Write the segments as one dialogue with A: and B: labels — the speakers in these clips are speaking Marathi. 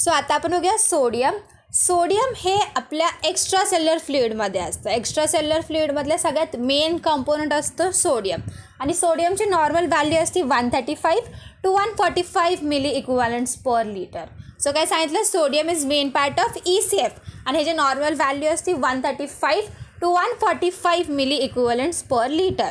A: सो आता आपण बघूया सोडियम. सोडियम हे आपल्या एक्स्ट्रा सेल्युलर फ्लुइडमध्ये असतं. एक्स्ट्रा सेल्युलर फ्लुइडमधल्या सगळ्यात मेन कंपोनंट असतो सोडियम. आणि सोडियमची नॉर्मल व्हॅल्यू असते 135 to 145 milliequivalents per litre. So काय सांगितलं, sodium is main part of ECF आणि ह्याची नॉर्मल व्हॅल्यू असते 135 to 145 milliequivalents per litre.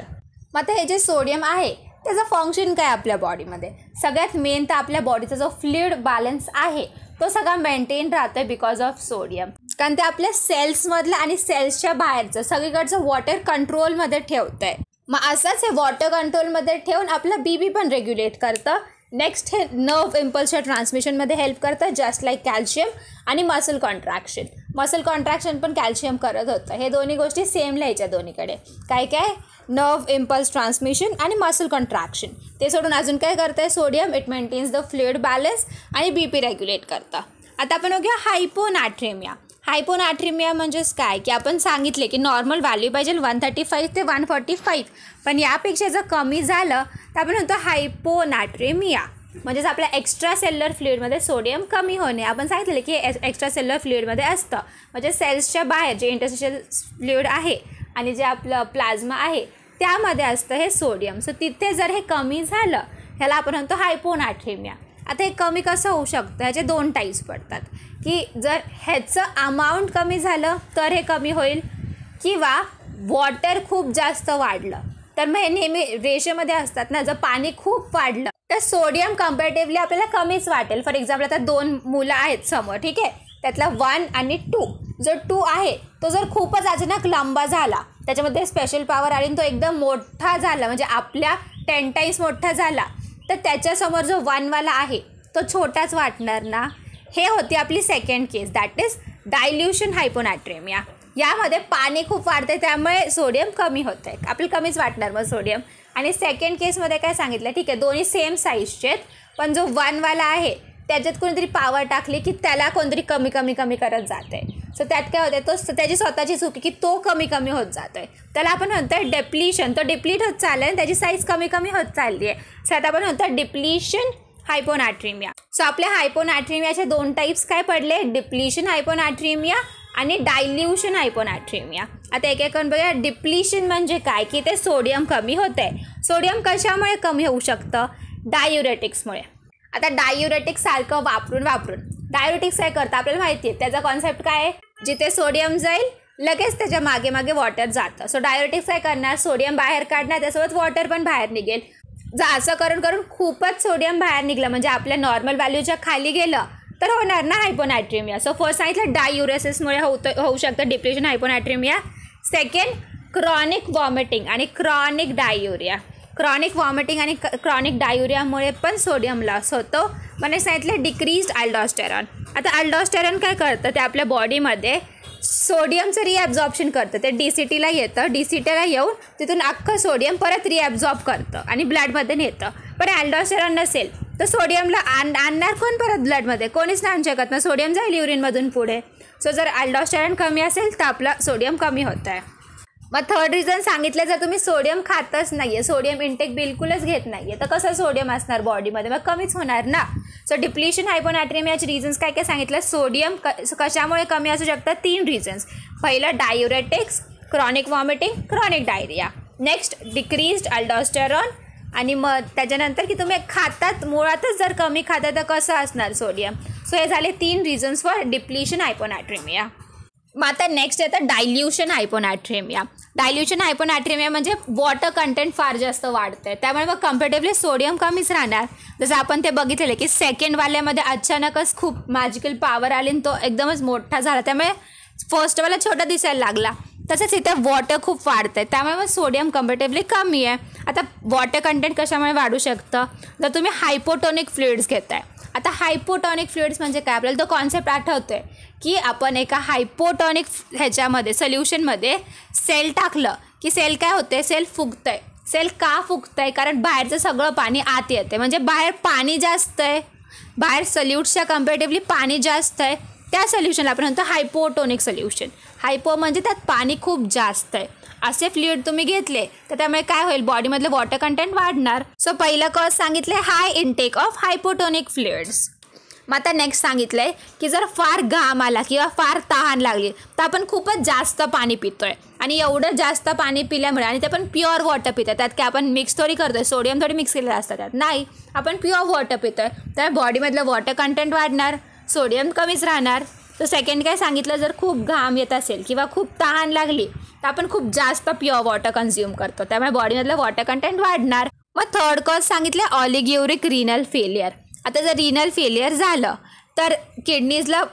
A: मग आता हे जे सोडियम आहे त्याचं फंक्शन काय आपल्या बॉडीमध्ये? सगळ्यात मेन तर आपल्या बॉडीचा जो फ्लुइड बॅलन्स आहे तो सगळा मेंटेन राहतो बिकॉज ऑफ सोडियम. कारण ते आपल्या सेल्समधलं आणि सेल्सच्या बाहेरचं सगळीकडचं वॉटर कंट्रोलमध्ये ठेवतं आहे. मग असंच हे वॉटर कंट्रोलमध्ये ठेवून आपलं BP पण रेग्युलेट करतं. नेक्स्ट हे नर्व इम्पल्सच्या ट्रान्समिशनमध्ये हेल्प करतं, जस्ट लाईक कॅल्शियम आणि मसल कॉन्ट्रॅक्शन. मसल कॉन्ट्रॅक्शन पण कॅल्शियम करत होतं. हे दोन्ही गोष्टी सेम लिहायच्या दोन्हीकडे. काय काय? नर्व इम्पल्स ट्रान्समिशन आणि मसल कॉन्ट्रॅक्शन. ते सोडून अजून काय करतं आहे sodium? It maintains the fluid balance आणि BP रेग्युलेट करतं. आता आपण बघूया हायपोनॅट्रेमिया. हायपोनॅट्रेमिया म्हणजेच काय की आपण सांगितले की नॉर्मल व्हॅल्यू पाहिजे 135 ते 145, पण यापेक्षा जर कमी झालं तर आपण म्हणतो हायपोनॅट्रेमिया. म्हणजेच आपल्या एक्स्ट्रा सेल्युलर फ्लुइडमध्ये सोडियम कमी होणे. आपण सांगितलेलं की एक्स्ट्रा सेल्युलर फ्लुइडमध्ये असतं, म्हणजे सेल्सच्या बाहेर जे इंटरस्टिशियल फ्लुइड आहे आणि जे आपलं प्लाझ्मा आहे त्यामध्ये असतं हे सोडियम. सो तिथे जर हे कमी झालं ह्याला आपण म्हणतो हायपोनॅट्रेमिया. आता हे कमी कसं होऊ शकतं? ह्याचे 2 टाईप्स पडतात की जर ह्याचं अमाऊंट कमी झालं तर हे कमी होईल, किंवा वॉटर खूप जास्त वाढलं तर मग हे नेहमी रेशोमध्ये असतात ना. जर पाणी खूप वाढलं तर सोडियम कम्पॅरेटिव्हली आपल्याला कमीच वाटेल. फॉर एक्झाम्पल आता 2 मुलं आहेत समोर, ठीक आहे, त्यातला 1 आणि 2. जो 2 आहे तो जर खूपच अचानक लंबा झाला, त्याच्यामध्ये स्पेशल पॉवर आली, तो एकदम मोठा झाला, म्हणजे आपल्या 10 टाईम्स मोठा झाला, तर त्याच्यासमोर जो 1 वाला आहे तो छोटाच वाटणार ना. हे होती आपली second case, that is dilution hyponatremia. यामध्ये पाणी खूप वाढते त्यामुळे सोडियम कमी होतं आहे, आपल्याला कमीच वाटणार मग सोडियम. आणि सेकंड केसमध्ये काय सांगितलं, ठीक आहे दोन्ही सेम साईजचे आहेत, पण जो 1 वाला आहे त्याच्यात कोणीतरी पॉवर टाकली की त्याला कोणतरी कमी कमी कमी करत जाते. सो त्यात काय होतं, तो त्याची स्वतःची चुकी की तो कमी कमी होत जातो आहे. त्याला आपण म्हणतो डिप्लीशन. तो डिप्लीट होत चालला आहे, त्याची साईज कमी कमी होत चालली आहे. सो आता आपण म्हणतो डिप्लीशन हायपोनॅट्रेमिया. सो आपल्या हायपोनॅट्रेमियाचे 2 टाईप्स काय पडले? डिप्लीशन हायपोनॅट्रेमिया आणि डायल्युशन हायपोनॅट्रेमिया. आता एक एक करून बघूया. डिप्लीशन म्हणजे काय की ते सोडियम कमी होते. सोडियम कशामुळे कमी होऊ शकतं? डायुरेटिक्समुळे. आता डायुरेटिक्स सारखं वापरून डायुरेटिक्स काय करतं आपल्याला माहिती आहे. त्याचा कॉन्सेप्ट काय आहे? जिथे सोडियम जाईल लगेच त्याच्या मागे मागे वॉटर जातं. सो डायुरेटिक्स काय करणार? सोडियम बाहेर काढणार, त्यासोबत वॉटर पण बाहेर निघेल. जर असं करून करून खूपच सोडियम बाहेर निघलं, म्हणजे आपल्या नॉर्मल व्हॅल्यूच्या खाली गेलं, तर होणार ना हायपोनॅट्रेमिया. सो फर्स्ट सांगितलं डायुरेसिसमुळे होऊ शकतं डिप्लेशन हायपोनॅट्रेमिया. सेकंड क्रॉनिक वॉमिटिंग आणि क्रॉनिक डायुरिया. क्रॉनिक वॉमिटिंग आणि क्रॉनिक डायुरियामुळे पण सोडियम लॉस होतो. म्हणजे सांगितलं डिक्रीज्ड अल्डोस्टेरॉन. आता अल्डोस्टेरॉन काय करतं? ते आपल्या बॉडीमध्ये सोडियमचं रिॲब्झॉर्प्शन करतं. ते DCTला येतं, DCTला येऊन तिथून अख्खं सोडियम परत रिॲब्झॉर्ब करतं आणि ब्लडमध्ये नेतं. पण अल्डोस्टेरॉन नसेल तर सोडियमला आणणार कोण परत ब्लडमध्ये? कोणीच नाही आणू शकत. मग सोडियम जाईल युरिनमधून पुढे. सो जर अल्डोस्टेरॉन कमी असेल तर आपलं सोडियम कमी होतं आहे. मग थर्ड रिझन सांगितलं, जर तुम्ही सोडियम खातच नाही आहे, सोडियम इंटेक बिलकुलच घेत नाही आहे, तर कसं सोडियम असणार बॉडीमध्ये? मग कमीच होणार ना. सो डिप्लीशन हायपोनॅट्रेमियाचे रिझन्स काय काय सांगितलं? सोडियम कशामुळे कमी असू शकतात? 3 रिझन्स. पहिलं diuretics, chronic vomiting, chronic diarrhoea. Next decreased aldosterone. आणि मग त्याच्यानंतर की तुम्ही खातात, मुळातच जर कमी खाता तर कसं असणार सोडियम? सो हे झाले 3 रिझन्स फॉर डिप्लीशन हायपोनॅट्रेमिया. मग आता नेक्स्ट येतं डायल्युशन हायपोनॅट्रेमिया. डायल्युशन हायपोनॅट्रेमिया म्हणजे वॉटर कंटेंट फार जास्त वाढतं आहे, त्यामुळे मग कम्पॅरेटिव्हली सोडियम कमीच राहणार. जसं आपण ते बघितलेलं की सेकंडवाल्यामध्ये अचानकच खूप मॅजिकल पॉवर आली आणि तो एकदमच मोठा झाला, त्यामुळे फर्स्टवाला छोटा दिसायला लागला. तसंच इथं वॉटर खूप वाढतं आहे, त्यामुळे मग सोडियम कम्पॅरेटिव्हली कमी आहे. आता वॉटर कंटेंट कशामुळे वाढू शकतं? जर तुम्ही हायपोटोनिक फ्लुइड्स घेताय. आता हायपोटॉनिक फ्लुइड्स म्हणजे काय? आपल्याला तो कॉन्सेप्ट आठवतो आहे की आपण एका हायपोटॉनिक ह्याच्यामध्ये सोल्युशनमध्ये सेल टाकलं की सेल काय होते? सेल फुगतं आहे. सेल का फुगतं आहे? कारण बाहेरचं सगळं पाणी आत येते, म्हणजे बाहेर पाणी जास्त आहे, बाहेर सोल्यूट्सच्या कम्पॅरेटिव्हली पाणी जास्त आहे. त्या सोल्युशनला आपण म्हणतो हायपोटोनिक सोल्युशन. हायपो म्हणजे त्यात पाणी खूप जास्त आहे. असे फ्लुइड तुम्ही घेतले तर त्यामुळे काय होईल? बॉडीमधलं वॉटर कंटेंट वाढणार. सो पहिलं कॉज सांगितले हाय इनटेक ऑफ हायपोटोनिक फ्लुइड्स. मग आता नेक्स्ट सांगितलं आहे की जर फार घाम आला किंवा फार तहान लागली तर आपण खूपच जास्त पाणी पितोय आणि एवढं जास्त पाणी पिल्यामुळे आणि ते पण प्युअर वॉटर पितोय, त्यात काय आपण मिक्स थोडी करतोय, सोडियम थोडी मिक्स केलेलं असतं त्यात, नाही, आपण प्युअर वॉटर पितोय, तर बॉडीमधलं वॉटर कंटेंट वाढणार, सोडियम कमीच राहणार. तर सेकंड काय सांगितलं, जर खूप घाम येत असेल किंवा खूप तहान लागली तर आपण खूप जास्त प्युअर वॉटर कन्झ्युम करतो, त्यामुळे बॉडीमधलं वॉटर कंटेंट वाढणार. मग थर्ड कॉज सांगितलं ऑलिग्युरिक रिनल फेलियर. आता जर रिनल फेलियर झालं तर किडनीजला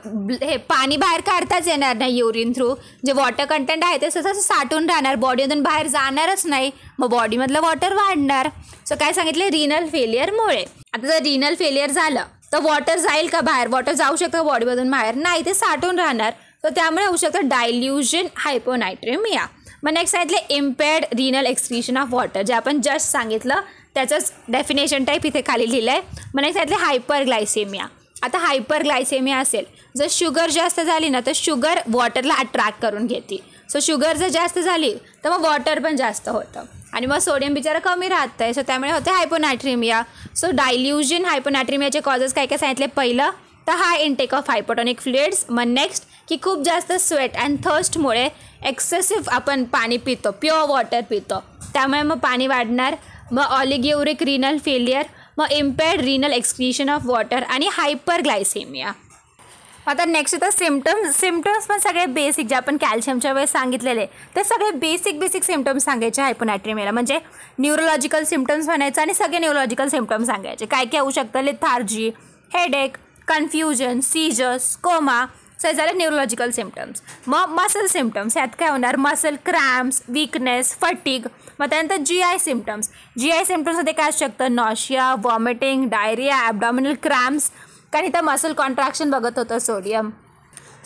A: हे पाणी बाहेर काढताच येणार नाही युरिन थ्रू, जे वॉटर कंटेंट आहे ते तसं साठून राहणार, बॉडीमधून बाहेर जाणारच नाही, मग बॉडीमधलं वॉटर वाढणार. सो काय सांगितलं, रिनल फेलियरमुळे. आता जर रिनल फेलियर झालं तर वॉटर जाईल का बाहेर, वॉटर जाऊ शकतं बॉडीमधून बाहेर, नाही, ते साठून राहणार, तर त्यामुळे होऊ शकतं डायल्युजन हायपोनायट्रेमिया. मग नेक्स्ट सांगितलं इम्पेअर्ड रिनल एक्सक्रीशन ऑफ वॉटर, जे आपण जस्ट सांगितलं त्याचंच डेफिनेशन टाईप इथे खाली लिहिलं आहे. मग नेक्स्ट सांगितलं हायपरग्लायसेमिया. आता हायपरग्लायसेमिया असेल, जर शुगर जास्त झाली ना तर शुगर वॉटरला अट्रॅक्ट करून घेते, सो शुगर जर जास्त झाली तर मग वॉटर पण जास्त होतं आणि मग सोडियम बिचारा कमी राहतं आहे, सो त्यामुळे होते हायपोनायट्रेमिया. सो डायल्युजन हायपोनायट्रेमियाचे कॉजेस काय काय सांगितले, पहिलं तर हाय इंटेक ऑफ हायपोटॉनिक फ्लुइड्स. मग नेक्स्ट की खूप जास्त स्वेट अँड थर्स्टमुळे एक्सेसिव्ह आपण पाणी पितो, प्युअर वॉटर पितो, त्यामुळे मग पाणी वाढणार. मग ऑलिग्युरिक रिनल फेलियर, मग इम्पेअर्ड रिनल एक्सक्रीशन ऑफ वॉटर आणि हायपरग्लायसेमिया. आता नेक्स्ट येतं सिम्टम्स पण सगळे बेसिक जे आपण कॅल्शियमच्या वेळेस सांगितलेले ते सगळे बेसिक सिम्टम्स सांगायचे हायपोनायट्रेमियाला, म्हणजे न्यूरोलॉजिकल सिम्टम्स म्हणायचं आणि सगळे न्यूरोलॉजिकल सिम्टम्स सांगायचे. काय काय होऊ शकतं, lethargy, headache, confusion, seizures, coma, so हे झाले न्यूरोलॉजिकल सिम्टम्स. मग मसल सिम्टम्स, यात काय होणार, मसल क्रॅम्प्स, वीकनेस, फटीग. मग त्यानंतर GI सिम्टम्स, GI सिम्टम्समध्ये काय असू शकतं, nausea, vomiting, diarrhoea, abdominal cramps, कारण इथं मसल कॉन्ट्रॅक्शन बघत होतं सोडियम.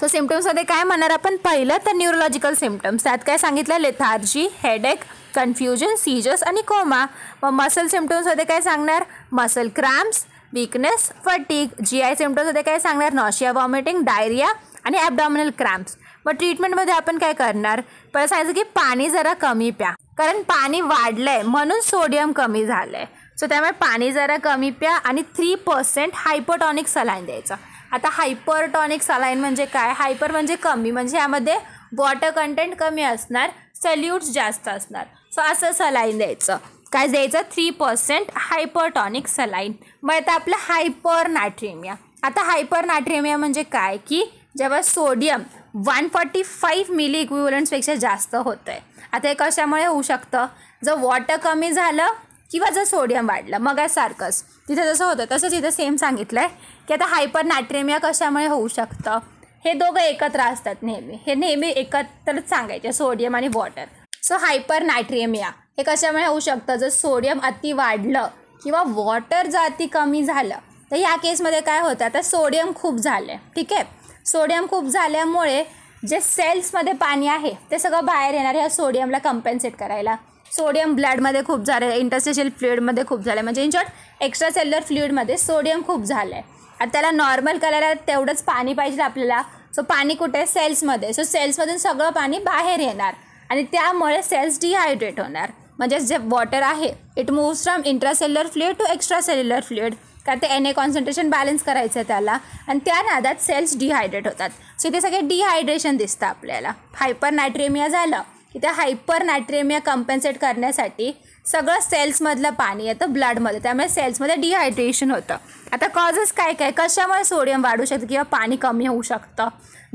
A: सो सिम्टम्समध्ये काय म्हणणार आपण, पहिलं तर न्यूरोलॉजिकल सिम्टम्स, त्यात काय सांगितलं, लेथार्जी, हेडेक, कन्फ्युजन, सीजर्स आणि कोमा. मग मसल सिम्टम्समध्ये काय सांगणार, muscle cramps, weakness, fatigue. GI सिम्टम्समध्ये काय सांगणार, नॉशिया, वॉमिटिंग, डायरिया आणि ॲबडॉमिनल क्रॅम्प्स. मग ट्रीटमेंटमध्ये आपण काय करणार, पहिलं सांगायचं की पाणी जरा कमी प्या, कारण पाणी वाढलं आहे म्हणून सोडियम कमी झालं आहे, सो त्यामुळे पाणी जरा कमी प्या आणि 3% हायपरटॉनिक सलाईन द्यायचं. आता हायपरटॉनिक सलाईन म्हणजे काय, हायपर म्हणजे कमी, म्हणजे यामध्ये वॉटर कंटेंट कमी असणार, सल्यूट्स जास्त असणार, सो असं सलाईन द्यायचं. काय द्यायचं, 3% हायपरटॉनिक सलाईन. मग आता आपलं हायपरनायट्रेमिया. आता हायपरनायट्रेमिया म्हणजे काय, की जेव्हा सोडियम 145 मिली इक्विव्हलंट्सपेक्षा जास्त होतं आहे. आता हे कशामुळे होऊ शकतं, जर वॉटर कमी झालं किंवा जर सोडियम वाढलं, मग सारखंच तिथे जसं होतं तसंच इथं सेम सांगितलं आहे की आता हायपरनायट्रेमिया कशामुळे होऊ शकतं, हे दोघं एकत्र असतात नेहमी, हे नेहमी एकत्रच सांगायचे, सोडियम आणि वॉटर. सो हायपरनायट्रेमिया हे कशामुळे होऊ शकतं, जर सोडियम अति वाढलं किंवा वॉटर जर अति कमी झालं, तर ह्या केसमध्ये काय होतं, आता सोडियम खूप झालं आहे, ठीक आहे, सोडियम खूप झाल्यामुळे जे सेल्समध्ये पाणी आहे ते सगळं बाहेर येणार ह्या सोडियमला कंपेन्सेट करायला. सोडियम ब्लडमध्ये खूप झालं आहे, इंटरस्टिशियल फ्लुइडमध्ये खूप झालं आहे, म्हणजे इन शॉर्ट एक्स्ट्रा सेल्युलर फ्लुइडमध्ये सोडियम खूप झालं आहे. आता त्याला नॉर्मल करायला तेवढंच पाणी पाहिजे आपल्याला, सो पाणी कुठे, सेल्समध्ये, सो सेल्समधून सगळं पाणी बाहेर येणार आणि त्यामुळे सेल्स डिहायड्रेट होणार, म्हणजे जे वॉटर आहे it moves from intracellular fluid to extra cellular fluid, कारण ते Na कॉन्सन्ट्रेशन बॅलन्स करायचं आहे त्याला, आणि त्या नादात सेल्स डिहायड्रेट होतात, सो इथे सगळे डिहायड्रेशन दिसतं आपल्याला. हायपरनायट्रेमिया झालं की त्या हायपरनायट्रेमिया कंपेन्सेट करण्यासाठी सगळं सेल्समधलं पाणी येतं ब्लडमध्ये, त्यामुळे सेल्समध्ये डिहायड्रेशन होतं. आता कॉजेस काय काय, कशामुळे सोडियम वाढू शकतं किंवा पाणी कमी होऊ शकतं,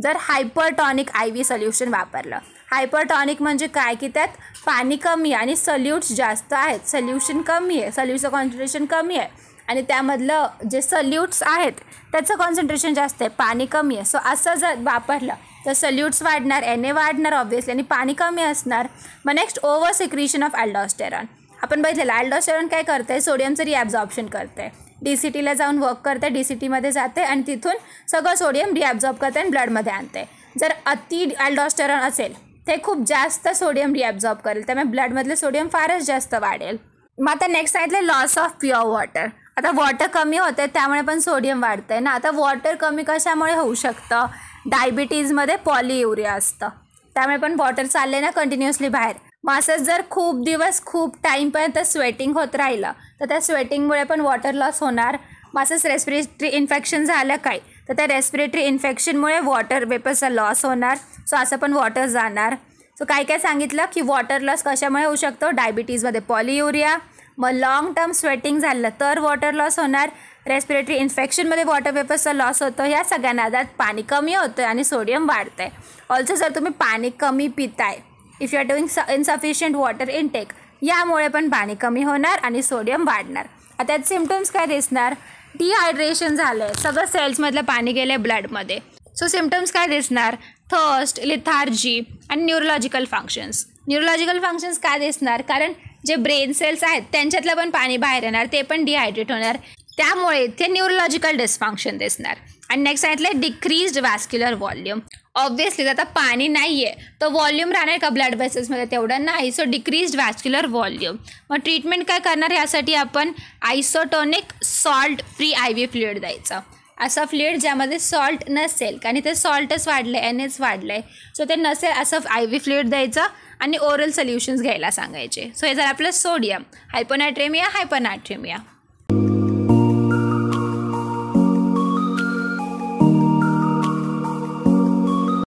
A: जर हायपरटॉनिक IV सोल्युशन वापरलं. हायपरटॉनिक म्हणजे काय, की त्यात पाणी कमी आणि सल्यूट्स जास्त आहेत, सोल्युशन कमी आहे, सल्यूटचं कॉन्सन्ट्रेशन कमी आहे आणि त्यामधलं जे सल्यूट्स आहेत त्याचं कॉन्सन्ट्रेशन जास्त आहे, पाणी कमी आहे. सो असं जर वापरलं तर सल्यूट्स वाढणार, Na वाढणार ऑब्व्हियसली आणि पाणी कमी असणार. मग next over secretion of aldosterone. आपण बघितलेलं अल्डोस्टेरॉन काय करतं आहे, सोडियमचं रिॲब्झॉर्प्शन करतं आहे, DCTला जाऊन वर्क करते, DCTमध्ये जाते आणि तिथून सगळं सोडियम रिॲब्झॉर्ब करते आणि ब्लडमध्ये आणते. जर अति अल्डोस्टेरॉन असेल ते खूप जास्त सोडियम रिॲब्झॉर्ब करेल, त्यामुळे ब्लडमधलं सोडियम फारच जास्त वाढेल. मग आता नेक्स्ट सांगितलं लॉस ऑफ प्युअर वॉटर. आता वॉटर कमी होतं आहे त्यामुळे पण सोडियम वाढतं आहे ना. आता वॉटर कमी कशामुळे होऊ शकतं, डायबिटीजमध्ये पॉलियुरिया असतं त्यामुळे पण वॉटर चालले ना कंटिन्युअसली बाहेर. मग असंच जर खूप दिवस खूप टाईमपर्यंत स्वेटिंग होत राहिलं तर त्या स्वेटिंगमुळे पण वॉटर लॉस होणार. मग असंच रेस्पिरेटरी इन्फेक्शन झालं काय तर त्या रेस्पिरेटरी इन्फेक्शनमुळे वॉटर वेपर्सचा लॉस होणार. सो असं पण वॉटर जाणार. सो काय काय सांगितलं की वॉटर लॉस कशामुळे होऊ शकतो, डायबिटीजमध्ये पॉलियुरिया, मग लॉंग टर्म स्वेटिंग झालं तर वॉटर लॉस होणार, रेस्पिरेटरी इन्फेक्शनमध्ये वॉटर वेपर्सचा लॉस होतो. ह्या सगळ्या नादात पाणी कमी होतं आणि सोडियम वाढतं आहे. ऑल्सो जर तुम्ही पाणी कमी पिताय, if you are doing insufficient water intake, यामुळे पण पाणी कमी होणार आणि सोडियम वाढणार. आता त्यात सिम्पटम्स काय दिसणार, डिहायड्रेशन झालं आहे, सगळं सेल्समधलं पाणी गेलं आहे ब्लडमध्ये. सो सिम्पटम्स काय दिसणार, थर्स्ट, लिथार्जी आणि न्यूरोलॉजिकल फंक्शन्स काय दिसणार, कारण जे ब्रेन सेल्स आहेत त्यांच्यातलं पण पाणी बाहेर येणार, ते पण डिहायड्रेट होणार, त्यामुळे ते न्यूरोलॉजिकल डिस्फंक्शन दिसणार. आणि नेक्स्ट सांगितलं डिक्रीज्ड वॅस्क्युलर व्हॉल्यूम. ऑब्व्हियसली आता पाणी नाही आहे तर व्हॉल्यूम राहणार का ब्लड वेसल्समध्ये, तेवढं नाही. So decreased vascular volume. मग ट्रीटमेंट काय करणार, यासाठी आपण isotonic salt free IV fluid द्यायचं. असं फ्लुइड ज्यामध्ये सॉल्ट नसेल, कारण ते सॉल्टच वाढलं आहे, NH वाढलं आहे, सो ते नसेल असं IV फ्लुइड द्यायचं आणि ओरल सोल्युशन्स घ्यायला सांगायचे. सो हे झालं आपलं सोडियम, हायपोनायट्रेमिया, हायपरनायट्रेमिया.